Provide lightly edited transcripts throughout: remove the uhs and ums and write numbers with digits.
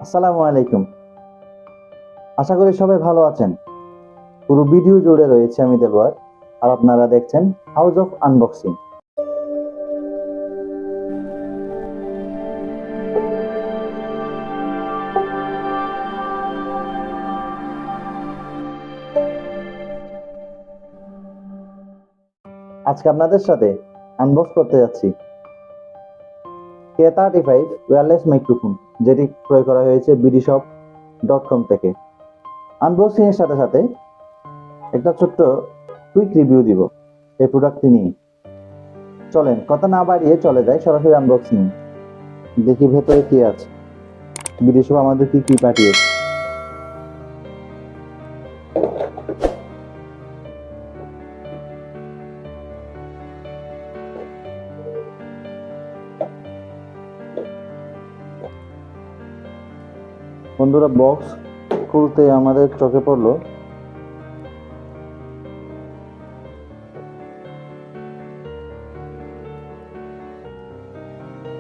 আসসালামু আলাইকুম। আশা করি সবাই ভালো আছেন। পুরো ভিডিও জুড়ে রয়েছে আমি দেবর, আর আপনারা দেখছেন হাউস অফ আনবক্সিং। আজকে আপনাদের সাথে আনবক্স করতে যাচ্ছি K35 ওয়্যারলেস মাইক্রোফোন, যেটি ক্রয় করা হয়েছে bdshop.com থেকে। আনবক্সিং এর সাথে সাথে একটা ছোট্ট কুইক রিভিউ দিব এই প্রোডাক্টটি নিয়ে। চলেন কথা না বাড়িয়ে চলে যাই সরাসরি আনবক্সিং। দেখি ভেতরে কি আছে, bdshop আমাদের কি পাঠিয়েছে। বন্ধুরা, বক্স খুলতে আমাদের চোখে পড়লো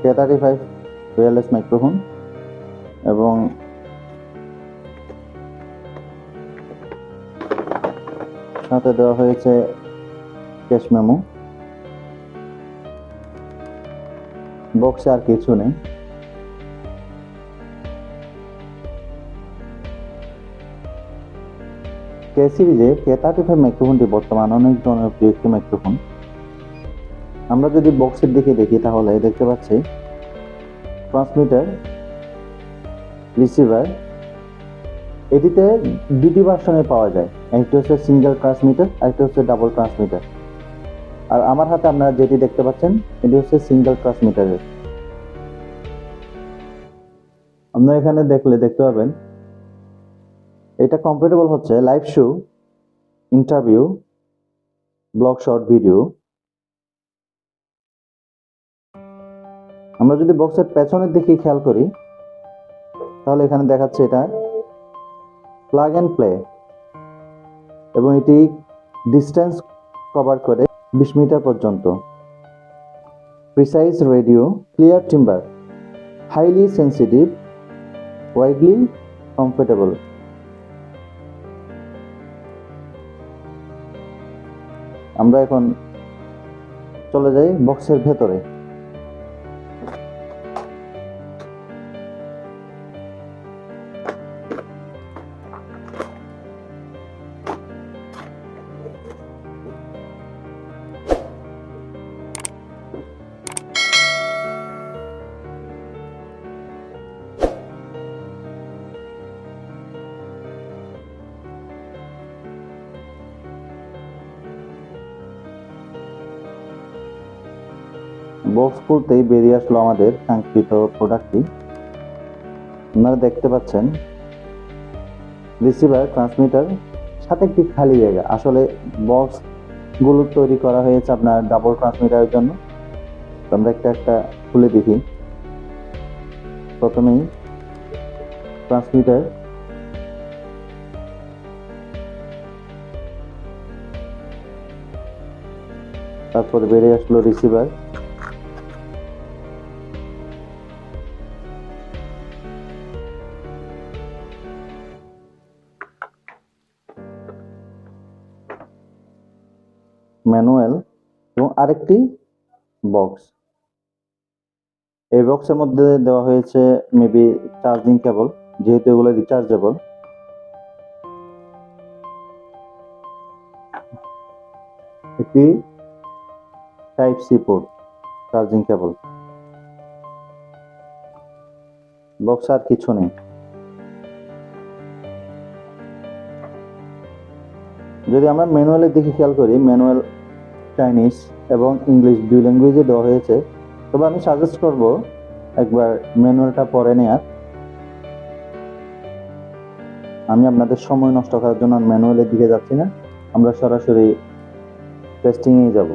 K35 ওয়্যারলেস মাইক্রোফোন এবং সাথে দেওয়া হয়েছে ক্যাশ মেমো। বক্সে আর কিছু নেই। কে সিরিজে K35 মাইক্রোফোনটি বর্তমানে অনেক জনপ্রিয় একটি মাইক্রোফোন। আমরা যদি বক্সের দিকে দেখি তাহলে দেখতে পাচ্ছি ট্রান্সমিটার, রিসিভার। এটিতে দুটি ভার্সনে পাওয়া যায়, একটি হচ্ছে সিঙ্গেল ট্রান্সমিটার, আরেকটি হচ্ছে ডাবল ট্রান্সমিটার। আর আমার হাতে আপনারা যেটি দেখতে পাচ্ছেন এটি হচ্ছে সিঙ্গেল ট্রান্সমিটারের। আপনারা এখানে দেখতে পাবেন এটা কম্প্যাটেবল হচ্ছে live show, interview, blog, short video. আমরা যদি বক্সের পেছনের দিকে খেয়াল করি তাহলে এখানে দেখাচ্ছে এটা প্লাগ এন্ড প্লে, এবং এটি ডিস্টেন্স কভার করে 20 মিটার পর্যন্ত। Precise radio, clear timber, highly sensitive, widely comfortable. আমরা এখন চলে যাই বক্সের ভেতরে। বক্স খুলতেই বেরিয়ে আসলো আমাদের কাঙ্ক্ষিত প্রোডাক্টটি। আপনারা দেখতে পাচ্ছেন রিসিভার, ট্রান্সমিটার, সাথে একটি খালি জায়গা। আসলে বক্স গুলো তৈরি করা হয়েছে আপনার ডাবল ট্রান্সমিটারের জন্য। আমরা একটা খুলে দেখি। প্রথমেই ট্রান্সমিটার, তারপরে বেরিয়ে আসলো রিসিভার, ম্যানুয়াল এবং আরেকটি বক্স। এই বক্সের মধ্যে দেওয়া হয়েছে মেবি চার্জিং কেবল, যেহেতু এগুলো রিচার্জেবল। একটি type C port, charging cable. Box আর কিছু নেই। যদি আমরা ম্যানুয়ালের দিকে খেয়াল করি, ম্যানুয়াল চাইনিজ এবং ইংলিশ দুই ল্যাঙ্গুয়েজে দেওয়া হয়েছে। তবে আমি সাজেস্ট করব একবার ম্যানুয়ালটা পড়ে নেওয়ার। আমি আপনাদের সময় নষ্ট করার জন্য ম্যানুয়ালের দিকে যাচ্ছি না, আমরা সরাসরি টেস্টিংয়ে যাব।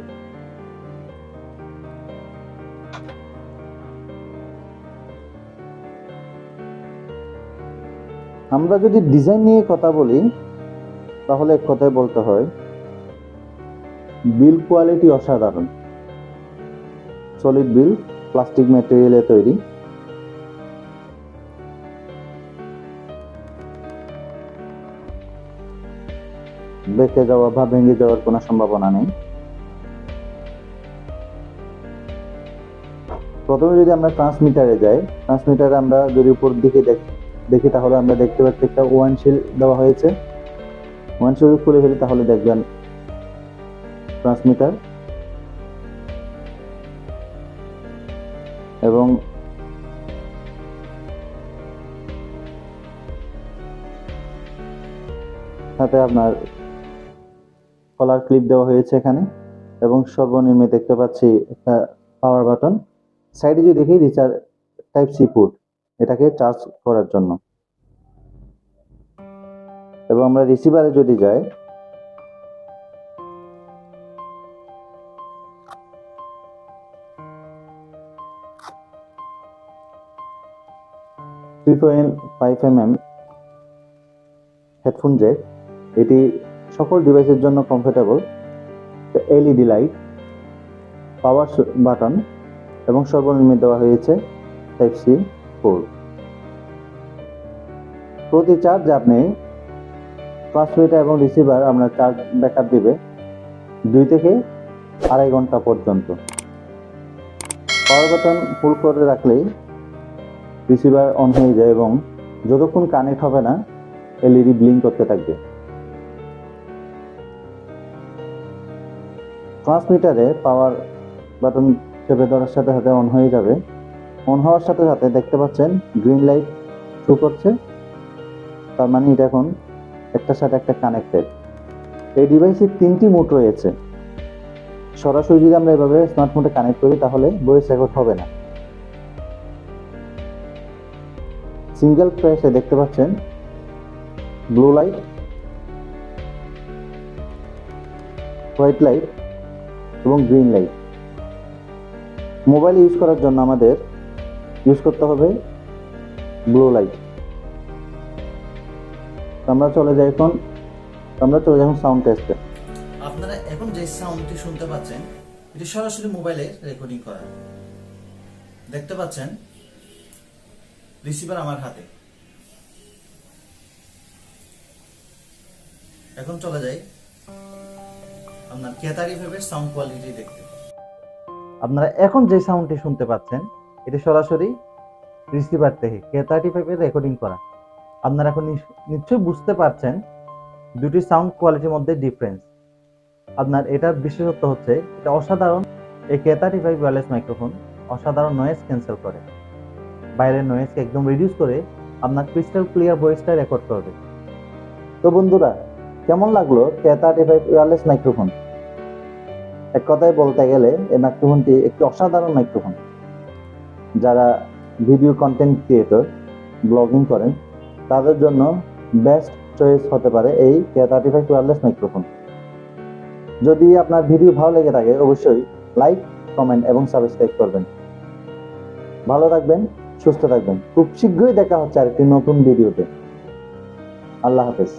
আমরা যদি ডিজাইন নিয়ে কথা বলি তাহলে এক কথায় বলতে হয় বিল কোয়ালিটি অসাধারণ। সলিড বিল, প্লাস্টিক ম্যাটেরিয়ালে তৈরি। বেঁকে যাওয়া বা ভেঙে যাওয়ার কোনো সম্ভাবনা নেই। প্রথমে যদি আমরা ট্রান্সমিটারে যাই, ট্রান্সমিটারে আমরা যদি উপর দিকে দেখি তাহলে আমরা দেখতে পাচ্ছি একটা ওয়াইন্ডশিল্ড দেওয়া হয়েছে। ওয়াইন্ডশিল্ড খুলে ফেলি তাহলে দেখবেন ট্রান্সমিটার এবং সাথে আপনার কলার ক্লিপ দেওয়া হয়েছে এখানে, এবং সর্বনিম্নে দেখতে পাচ্ছি একটা পাওয়ার বাটন। সাইডে যদি দেখি রিচার্জ টাইপ সি পোর্ট, এটাকে চার্জ করার জন্য। এবং আমরা রিসিভারে যদি যাই, .5 mm হেডফোন জ্যাক, এটি সকল ডিভাইসের জন্য comfortable. LED light, power button এবং সর্বনিম্ন দেওয়া হয়েছে টাইপ সি পোর্ট। প্রতি চার্জ আপনি ট্রান্সমিটার এবং রিসিভার আপনার চার্জ ব্যাকআপ দিবে 2 থেকে 2.5 ঘন্টা পর্যন্ত। পাওয়ার বাটন ফুল করে রাখলেই রিসিভার অন হয়ে যায় এবং যতক্ষণ কানেক্ট হবে না এলইডি ব্লিঙ্ক করতে থাকবে। ট্রান্সমিটারে পাওয়ার বাটন চেপে ধরার সাথে সাথে অন হয়ে যাবে। অন হওয়ার সাথে সাথে দেখতে পাচ্ছেন গ্রিন লাইট শো করছে, তার মানে এটা এখন একটার সাথে একটা কানেক্টেড। এই ডিভাইসের 3টি মোড রয়েছে। সরাসরি যদি আমরা এভাবে স্মার্ট মোডে কানেক্ট করি তাহলে ভয়েস রেকর্ড হবে না। সিঙ্গেল প্রেসে দেখতে পাচ্ছেন ব্লু লাইট, হোয়াইট লাইট এবং গ্রিন লাইট। মোবাইল ইউজ করার জন্য আমাদের ইউজ করতে হবে ব্লু লাইট। আমরা চলে যাই এখন সাউন্ড টেস্টে। আপনারা এখন যে সাউন্ডটি শুনতে পাচ্ছেন এটি সরাসরি মোবাইলে রেকর্ডিং করা। দেখতে পাচ্ছেন রিসিভার আমার হাতে। এখন চলে যাই আপনার K35 এর সাউন্ড কোয়ালিটি দেখতে। আপনারা এখন যে সাউন্ডটি শুনতে পাচ্ছেন এটি সরাসরি রিসিভার থেকে K35 এর রেকর্ডিং করা। আপনারা এখন নিশ্চয়ই বুঝতে পারছেন দুটি সাউন্ড কোয়ালিটির মধ্যে ডিফারেন্স। আপনার এটার বিশেষত্ব হচ্ছে এটা অসাধারণ। এই K35 ওয়্যারলেস মাইক্রোফোন অসাধারণ নয়েজ ক্যান্সেল করে, বাইরের নয়েজকে একদম রিডিউস করে আপনার ক্রিস্টাল ক্লিয়ার ভয়েসটা রেকর্ড করবে। তো বন্ধুরা, কেমন লাগলো K35 ওয়্যারলেস মাইক্রোফোন? এক কথায় বলতে গেলে এই মাইক্রোফোনটি একটি অসাধারণ মাইক্রোফোন। যারা ভিডিও কন্টেন্ট ক্রিয়েটর, ব্লগিং করেন তাদের জন্য বেস্ট চয়েস হতে পারে এই K35 ওয়্যারলেস মাইক্রোফোন। যদি আপনার ভিডিও ভালো লেগে থাকে অবশ্যই লাইক, কমেন্ট এবং সাবস্ক্রাইব করবেন। ভালো থাকবেন, সুস্থ থাকবেন। খুব শীঘ্রই দেখা হচ্ছে আরেকটি নতুন ভিডিওতে। আল্লাহ হাফেজ।